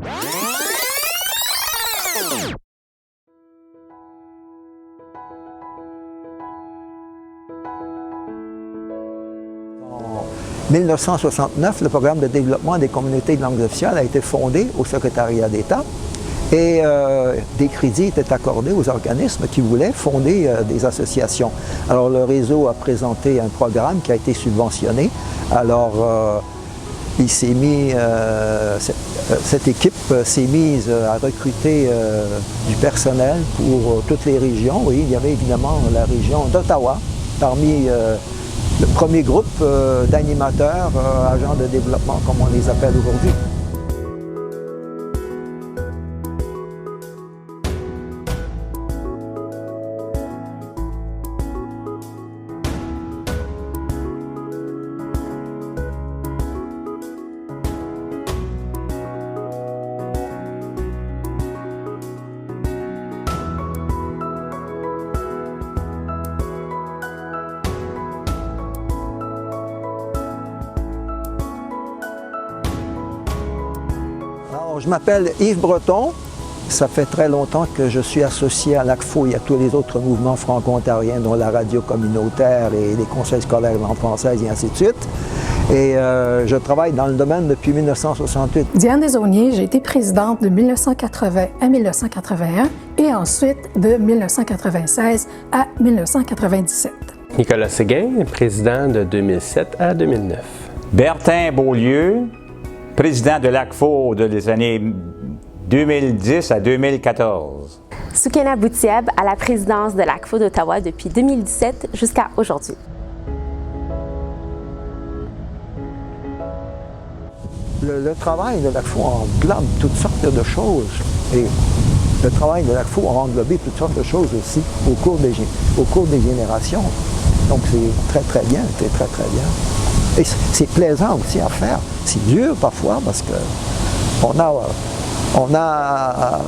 En 1969, le programme de développement des communautés de langues officielles a été fondé au secrétariat d'État et des crédits étaient accordés aux organismes qui voulaient fonder des associations. Alors le réseau a présenté un programme qui a été subventionné. Alors il s'est mis, cette équipe s'est mise à recruter du personnel pour toutes les régions. Oui, il y avait évidemment la région d'Ottawa parmi le premier groupe d'animateurs, agents de développement, comme on les appelle aujourd'hui. Alors, je m'appelle Yves Breton. Ça fait très longtemps que je suis associé à l'ACFO et à tous les autres mouvements franco-ontariens, dont la radio communautaire et les conseils scolaires de langue française et ainsi de suite. Et je travaille dans le domaine depuis 1968. Diane Desaulniers, j'ai été présidente de 1980 à 1981 et ensuite de 1996 à 1997. Nicolas Séguin, président de 2007 à 2009. Bertin Beaulieu, président de l'ACFO des années 2010 à 2014. Soukena Boutiab à la présidence de l'ACFO d'Ottawa depuis 2017 jusqu'à aujourd'hui. Le travail de l'ACFO englobe toutes sortes de choses. Et le travail de l'ACFO a englobé toutes sortes de choses aussi au cours des générations. Donc c'est très très bien, c'est très très bien. Et c'est plaisant aussi à faire. C'est dur parfois parce que on a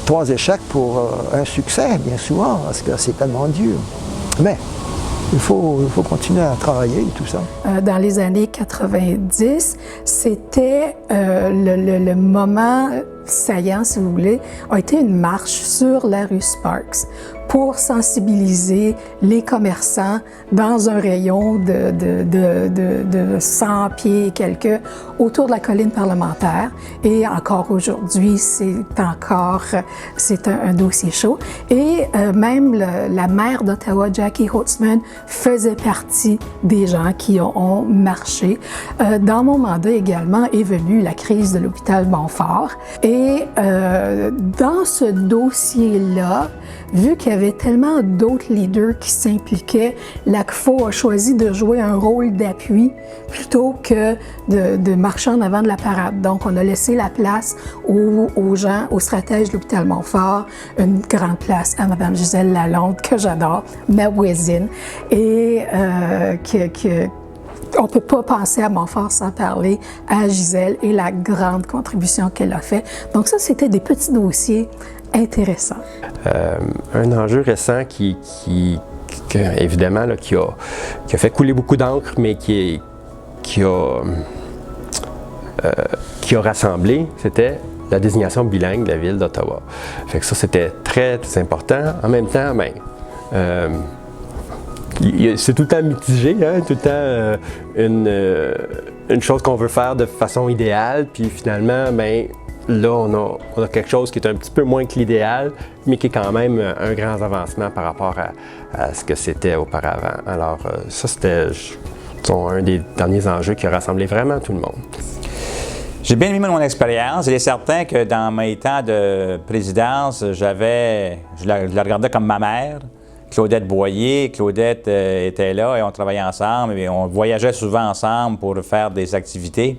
3 échecs pour un succès, bien souvent, parce que c'est tellement dur. Mais il faut continuer à travailler et tout ça. Dans les années 90, c'était le moment saillant, si vous voulez, a été une marche sur la rue Sparks pour sensibiliser les commerçants dans un rayon de 100 pieds et quelques autour de la colline parlementaire. Et encore aujourd'hui, c'est un dossier chaud. Et même la maire d'Ottawa, Jackie Holtzman, faisait partie des gens qui ont marché. Dans mon mandat également est venue la crise de l'hôpital Montfort. Et dans ce dossier-là, vu qu'il y avait tellement d'autres leaders qui s'impliquaient, l'ACFO a choisi de jouer un rôle d'appui plutôt que de marcher en avant de la parade. Donc, on a laissé la place aux gens, aux stratèges de l'hôpital Montfort, une grande place à Mme Gisèle Lalonde, que j'adore, ma voisine, et on ne peut pas penser à Montfort sans parler à Gisèle et la grande contribution qu'elle a fait. Donc ça, c'était des petits dossiers intéressants. Un enjeu récent évidemment, là, qui a fait couler beaucoup d'encre, mais qui a rassemblé, c'était la désignation bilingue de la ville d'Ottawa. Fait que ça, c'était très, très important. En même temps, c'est tout le temps mitigé, hein? Tout le temps une chose qu'on veut faire de façon idéale, puis finalement, là, on a quelque chose qui est un petit peu moins que l'idéal, mais qui est quand même un grand avancement par rapport à ce que c'était auparavant. Alors, ça, c'était un des derniers enjeux qui a rassemblé vraiment tout le monde. J'ai bien aimé mon expérience. Il est certain que dans mes temps de présidence, je la regardais comme ma mère. Claudette Boyer. Claudette était là et on travaillait ensemble et on voyageait souvent ensemble pour faire des activités.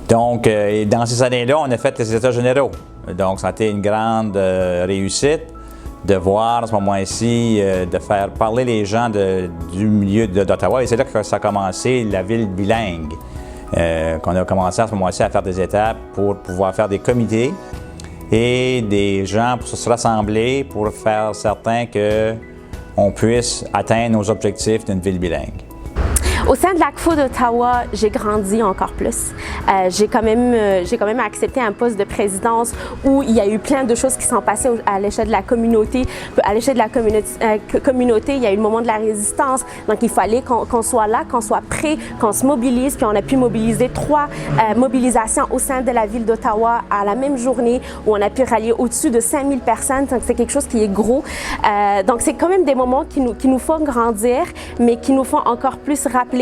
Donc, dans ces années-là, on a fait les États généraux. Donc, ça a été une grande réussite de voir à ce moment-ci, de faire parler les gens du milieu d'Ottawa. Et c'est là que ça a commencé, la ville bilingue. Qu'on a commencé à ce moment-ci à faire des étapes pour pouvoir faire des comités et des gens pour se rassembler pour faire certain qu'on puisse atteindre nos objectifs d'une ville bilingue. Au sein de l'ACFO d'Ottawa, j'ai grandi encore plus. J'ai quand même accepté un poste de présidence où il y a eu plein de choses qui sont passées à l'échelle de la communauté. À l'échelle de la communauté, il y a eu le moment de la résistance. Donc, il fallait qu'on soit là, qu'on soit prêt, qu'on se mobilise. Puis, on a pu mobiliser 3 mobilisations au sein de la ville d'Ottawa à la même journée où on a pu rallier au-dessus de 5000 personnes. Donc, c'est quelque chose qui est gros. Donc, c'est quand même des moments qui nous font grandir, mais qui nous font encore plus rappeler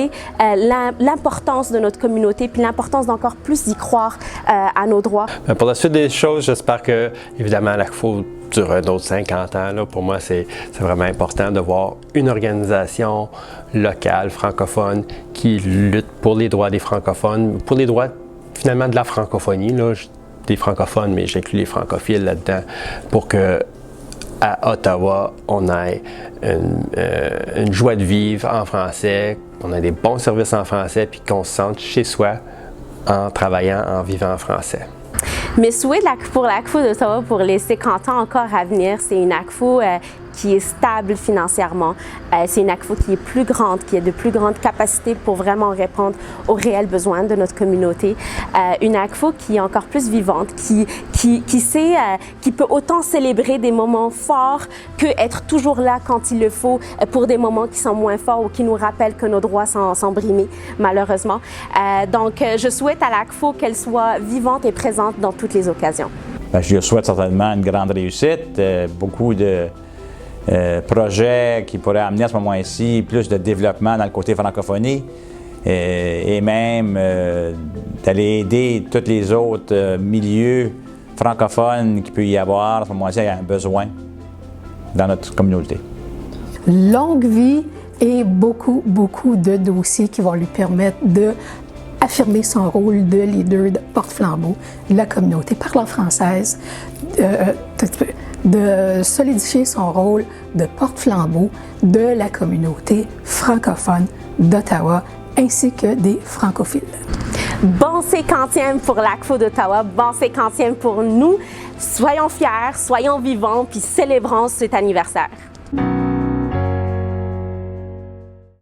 l'importance de notre communauté puis l'importance d'encore plus y croire à nos droits. Pour la suite des choses, j'espère que, évidemment, l'ACFO dure un autre 50 ans. Là. Pour moi, c'est vraiment important de voir une organisation locale, francophone, qui lutte pour les droits des francophones, pour les droits, finalement, de la francophonie. Là. Des francophones, mais j'inclus les francophiles là-dedans, pour que à Ottawa, on ait une joie de vivre en français, qu'on ait des bons services en français, puis qu'on se sente chez soi en travaillant, en vivant en français. Mes souhaits pour l'ACFO d'Ottawa pour les 50 ans encore à venir, c'est une ACFO qui est stable financièrement. C'est une ACFO qui est plus grande, qui a de plus grandes capacités pour vraiment répondre aux réels besoins de notre communauté. Une ACFO qui est encore plus vivante, qui peut autant célébrer des moments forts que être toujours là quand il le faut pour des moments qui sont moins forts ou qui nous rappellent que nos droits sont brimés, malheureusement. Donc, je souhaite à l'ACFO qu'elle soit vivante et présente dans toutes les occasions. Bien, je lui souhaite certainement une grande réussite, beaucoup de projets qui pourraient amener à ce moment-ci plus de développement dans le côté francophonie et même d'aller aider tous les autres milieux francophones qu'il peut y avoir à ce moment-ci, il y a un besoin dans notre communauté. Longue vie et beaucoup de dossiers qui vont lui permettre de affirmer son rôle de leader, de porte-flambeau de la communauté parlante française, de solidifier son rôle de porte-flambeau de la communauté francophone d'Ottawa ainsi que des francophiles. Bon 50e pour l'ACFO d'Ottawa, bon 50e pour nous. Soyons fiers, soyons vivants, puis célébrons cet anniversaire.